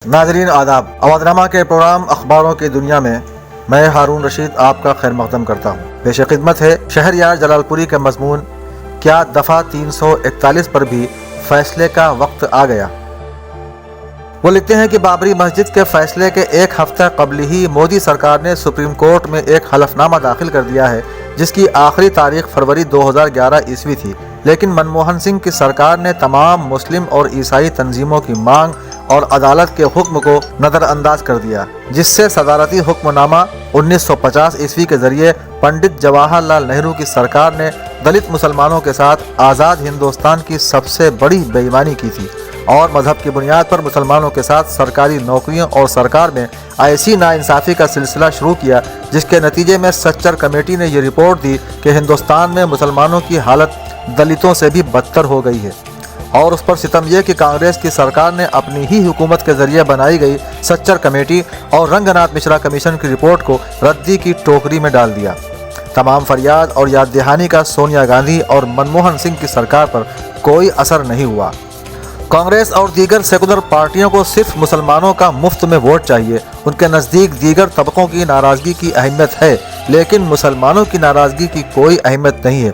ناظرین آداب، آوازنامہ کے پروگرام اخباروں کی دنیا میں میں ہارون رشید آپ کا خیر مقدم کرتا ہوں۔ پیش خدمت ہے شہریار جلال پوری کا مضمون، کیا دفعہ 341 پر بھی فیصلے کا وقت آ گیا؟ وہ لکھتے ہیں کہ بابری مسجد کے فیصلے کے ایک ہفتہ قبل ہی مودی سرکار نے سپریم کورٹ میں ایک حلف نامہ داخل کر دیا ہے، جس کی آخری تاریخ فروری 2011 عیسوی تھی، لیکن منموہن سنگھ کی سرکار نے تمام مسلم اور عیسائی تنظیموں کی مانگ اور عدالت کے حکم کو نظر انداز کر دیا، جس سے صدارتی حکم نامہ 1950 عیسوی کے ذریعے پنڈت جواہر لال نہرو کی سرکار نے دلت مسلمانوں کے ساتھ آزاد ہندوستان کی سب سے بڑی بے ایمانی کی تھی اور مذہب کی بنیاد پر مسلمانوں کے ساتھ سرکاری نوکریوں اور سرکار میں ایسی ناانصافی کا سلسلہ شروع کیا، جس کے نتیجے میں سچر کمیٹی نے یہ رپورٹ دی کہ ہندوستان میں مسلمانوں کی حالت دلتوں سے بھی بدتر ہو گئی ہے، اور اس پر ستم یہ کہ کانگریس کی سرکار نے اپنی ہی حکومت کے ذریعے بنائی گئی سچر کمیٹی اور رنگناتھ مشرا کمیشن کی رپورٹ کو ردی کی ٹوکری میں ڈال دیا۔ تمام فریاد اور یاد دہانی کا سونیا گاندھی اور منموہن سنگھ کی سرکار پر کوئی اثر نہیں ہوا۔ کانگریس اور دیگر سیکولر پارٹیوں کو صرف مسلمانوں کا مفت میں ووٹ چاہیے۔ ان کے نزدیک دیگر طبقوں کی ناراضگی کی اہمیت ہے، لیکن مسلمانوں کی ناراضگی کی کوئی اہمیت نہیں ہے۔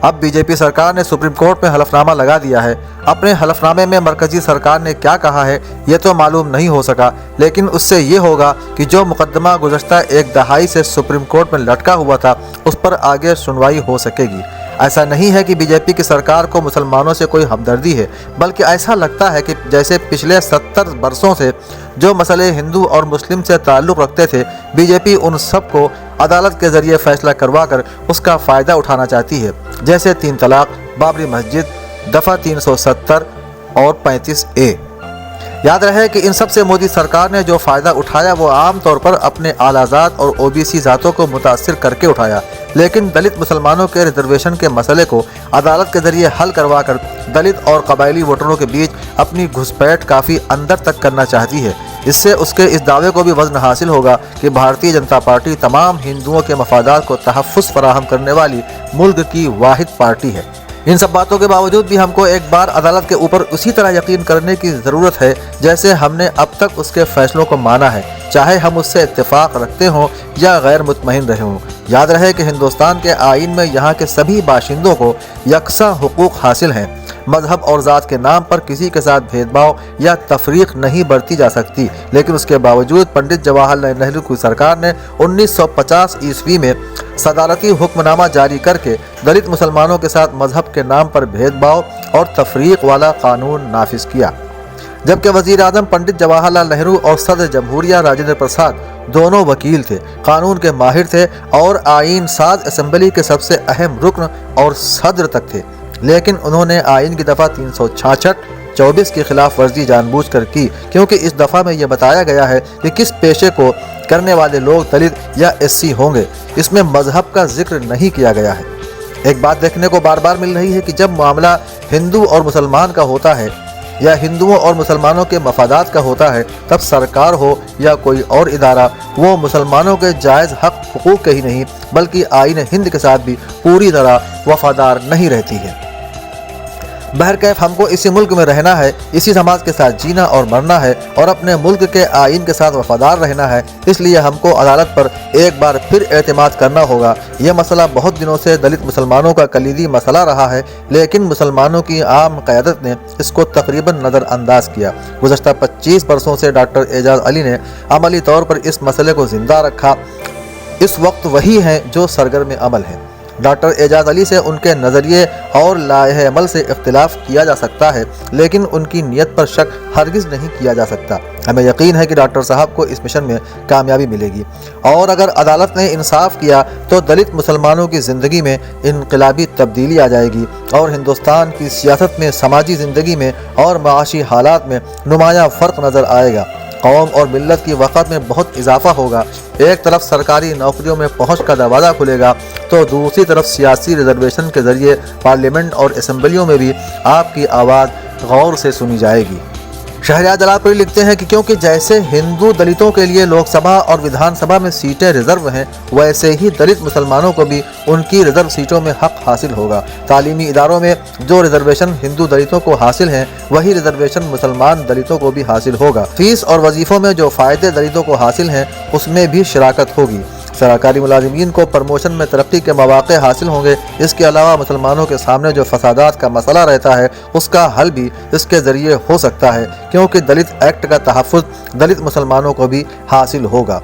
اب بی جے پی سرکار نے سپریم کورٹ میں حلف نامہ لگا دیا ہے۔ اپنے حلف نامے میں مرکزی سرکار نے کیا کہا ہے یہ تو معلوم نہیں ہو سکا، لیکن اس سے یہ ہوگا کہ جو مقدمہ گزشتہ ایک دہائی سے سپریم کورٹ میں لٹکا ہوا تھا، اس پر آگے سنوائی ہو سکے گی۔ ایسا نہیں ہے کہ بی جے پی کی سرکار کو مسلمانوں سے کوئی ہمدردی ہے، بلکہ ایسا لگتا ہے کہ جیسے پچھلے 70 برسوں سے جو مسئلے ہندو اور مسلم سے تعلق رکھتے تھے، بی جے پی ان سب کو عدالت کے ذریعے فیصلہ کروا کر اس کا فائدہ اٹھانا چاہتی ہے، جیسے 3 طلاق، بابری مسجد، دفعہ 370 اور 35A۔ یاد رہے کہ ان سب سے مودی سرکار نے جو فائدہ اٹھایا وہ عام طور پر اپنے اعلیٰ ذات اور OBC ذاتوں کو متاثر کر کے اٹھایا، لیکن دلت مسلمانوں کے ریزرویشن کے مسئلے کو عدالت کے ذریعے حل کروا کر دلت اور قبائلی ووٹروں کے بیچ اپنی گھسپیٹ کافی اندر تک کرنا چاہتی ہے۔ اس سے اس کے اس دعوے کو بھی وزن حاصل ہوگا کہ بھارتیہ جنتا پارٹی تمام ہندوؤں کے مفادات کو تحفظ فراہم کرنے والی ملک کی واحد پارٹی ہے۔ ان سب باتوں کے باوجود بھی ہم کو ایک بار عدالت کے اوپر اسی طرح یقین کرنے کی ضرورت ہے جیسے ہم نے اب تک اس کے فیصلوں کو مانا ہے، چاہے ہم اس سے اتفاق رکھتے ہوں یا غیر مطمئن رہے ہوں۔ یاد رہے کہ ہندوستان کے آئین میں یہاں کے سبھی باشندوں کو یکساں حقوق حاصل ہیں۔ مذہب اور ذات کے نام پر کسی کے ساتھ بھید بھاؤ یا تفریق نہیں برتی جا سکتی، لیکن اس کے باوجود پنڈت جواہر لال نہرو کی سرکار نے 1950 عیسوی میں صدارتی حکم نامہ جاری کر کے دلت مسلمانوں کے ساتھ مذہب کے نام پر بھید بھاؤ اور تفریق والا قانون نافذ کیا، جبکہ وزیر اعظم پنڈت جواہر لال نہرو اور صدر جمہوریہ راجندر پرساد دونوں وکیل تھے، قانون کے ماہر تھے اور آئین ساز اسمبلی کے سب سے اہم رکن اور صدر تک تھے، لیکن انہوں نے آئین کی دفعہ 366-24 کی خلاف ورزی جان بوجھ کر کی، کیونکہ اس دفعہ میں یہ بتایا گیا ہے کہ کس پیشے کو کرنے والے لوگ دلت یا SC ہوں گے، اس میں مذہب کا ذکر نہیں کیا گیا ہے۔ ایک بات دیکھنے کو بار بار مل رہی ہے کہ جب معاملہ ہندو اور مسلمان کا ہوتا ہے یا ہندوؤں اور مسلمانوں کے مفادات کا ہوتا ہے، تب سرکار ہو یا کوئی اور ادارہ، وہ مسلمانوں کے جائز حقوق کے ہی نہیں بلکہ آئین ہند کے ساتھ بھی پوری طرح وفادار نہیں رہتی ہے۔ بہرکیف ہم کو اسی ملک میں رہنا ہے، اسی سماج کے ساتھ جینا اور مرنا ہے اور اپنے ملک کے آئین کے ساتھ وفادار رہنا ہے۔ اس لیے ہم کو عدالت پر ایک بار پھر اعتماد کرنا ہوگا۔ یہ مسئلہ بہت دنوں سے دلت مسلمانوں کا کلیدی مسئلہ رہا ہے، لیکن مسلمانوں کی عام قیادت نے اس کو تقریباً نظر انداز کیا۔ گزشتہ 25 برسوں سے ڈاکٹر اعجاز علی نے عملی طور پر اس مسئلے کو زندہ رکھا۔ اس وقت وہی ہیں جو سرگرم عمل ہیں۔ ڈاکٹر اعجاز علی سے ان کے نظریے اور لائحہ عمل سے اختلاف کیا جا سکتا ہے، لیکن ان کی نیت پر شک ہرگز نہیں کیا جا سکتا۔ ہمیں یقین ہے کہ ڈاکٹر صاحب کو اس مشن میں کامیابی ملے گی، اور اگر عدالت نے انصاف کیا تو دلت مسلمانوں کی زندگی میں انقلابی تبدیلی آ جائے گی اور ہندوستان کی سیاست میں، سماجی زندگی میں اور معاشی حالات میں نمایاں فرق نظر آئے گا۔ قوم اور ملت کی وقت میں بہت اضافہ ہوگا۔ ایک طرف سرکاری نوکریوں میں پہنچ کا دروازہ کھلے گا تو دوسری طرف سیاسی ریزرویشن کے ذریعے پارلیمنٹ اور اسمبلیوں میں بھی آپ کی آواز غور سے سنی جائے گی۔ شہریار جلال پوری لکھتے ہیں کہ کیونکہ جیسے ہندو دلتوں کے لیے لوک سبھا اور ودھان سبھا میں سیٹیں ریزرو ہیں، ویسے ہی دلت مسلمانوں کو بھی ان کی ریزرو سیٹوں میں حق حاصل ہوگا۔ تعلیمی اداروں میں جو ریزرویشن ہندو دلتوں کو حاصل ہیں، وہی ریزرویشن مسلمان دلتوں کو بھی حاصل ہوگا۔ فیس اور وظیفوں میں جو فائدے دلتوں کو حاصل ہیں، اس میں بھی شراکت ہوگی۔ سرکاری ملازمین کو پروموشن میں ترقی کے مواقع حاصل ہوں گے۔ اس کے علاوہ مسلمانوں کے سامنے جو فسادات کا مسئلہ رہتا ہے، اس کا حل بھی اس کے ذریعے ہو سکتا ہے، کیونکہ دلت ایکٹ کا تحفظ دلت مسلمانوں کو بھی حاصل ہوگا۔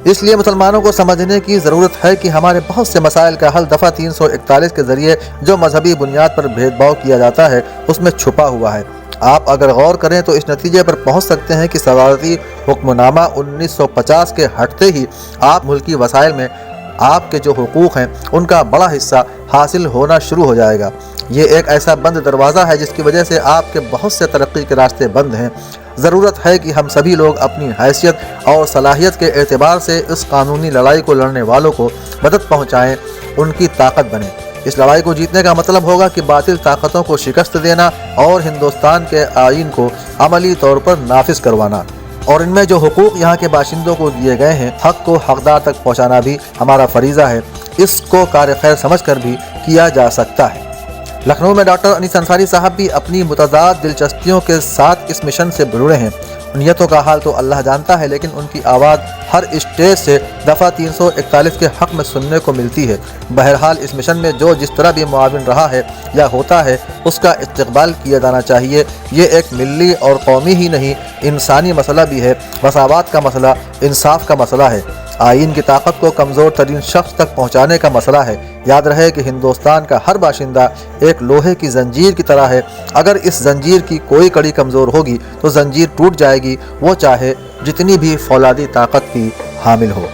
اس لیے مسلمانوں کو سمجھنے کی ضرورت ہے کہ ہمارے بہت سے مسائل کا حل دفعہ 341 کے ذریعے جو مذہبی بنیاد پر بھید بھاؤ کیا جاتا ہے، اس میں چھپا ہوا ہے۔ آپ اگر غور کریں تو اس نتیجے پر پہنچ سکتے ہیں کہ صدارتی حکم نامہ 1950 کے ہٹتے ہی آپ ملکی وسائل میں آپ کے جو حقوق ہیں ان کا بڑا حصہ حاصل ہونا شروع ہو جائے گا۔ یہ ایک ایسا بند دروازہ ہے جس کی وجہ سے آپ کے بہت سے ترقی کے راستے بند ہیں۔ ضرورت ہے کہ ہم سبھی لوگ اپنی حیثیت اور صلاحیت کے اعتبار سے اس قانونی لڑائی کو لڑنے والوں کو مدد پہنچائیں، ان کی طاقت بنیں۔ اس لڑائی کو جیتنے کا مطلب ہوگا کہ باطل طاقتوں کو شکست دینا اور ہندوستان کے آئین کو عملی طور پر نافذ کروانا، اور ان میں جو حقوق یہاں کے باشندوں کو دیے گئے ہیں، حق کو حقدار تک پہنچانا بھی ہمارا فریضہ ہے۔ اس کو کار خیر سمجھ کر بھی کیا جا سکتا ہے۔ لکھنؤ میں ڈاکٹر انیس انصاری صاحب بھی اپنی متضاد دلچسپیوں کے ساتھ اس مشن سے جڑے ہیں۔ نیتوں کا حال تو اللہ جانتا ہے، لیکن ان کی آواز ہر اسٹیج سے دفعہ 341 کے حق میں سننے کو ملتی ہے۔ بہرحال اس مشن میں جو جس طرح بھی معاون رہا ہے یا ہوتا ہے، اس کا استقبال کیا جانا چاہیے۔ یہ ایک ملی اور قومی ہی نہیں، انسانی مسئلہ بھی ہے، مساوات کا مسئلہ، انصاف کا مسئلہ ہے، آئین کی طاقت کو کمزور ترین شخص تک پہنچانے کا مسئلہ ہے۔ یاد رہے کہ ہندوستان کا ہر باشندہ ایک لوہے کی زنجیر کی طرح ہے۔ اگر اس زنجیر کی کوئی کڑی کمزور ہوگی تو زنجیر ٹوٹ جائے گی، وہ چاہے جتنی بھی فولادی طاقت کی حامل ہو۔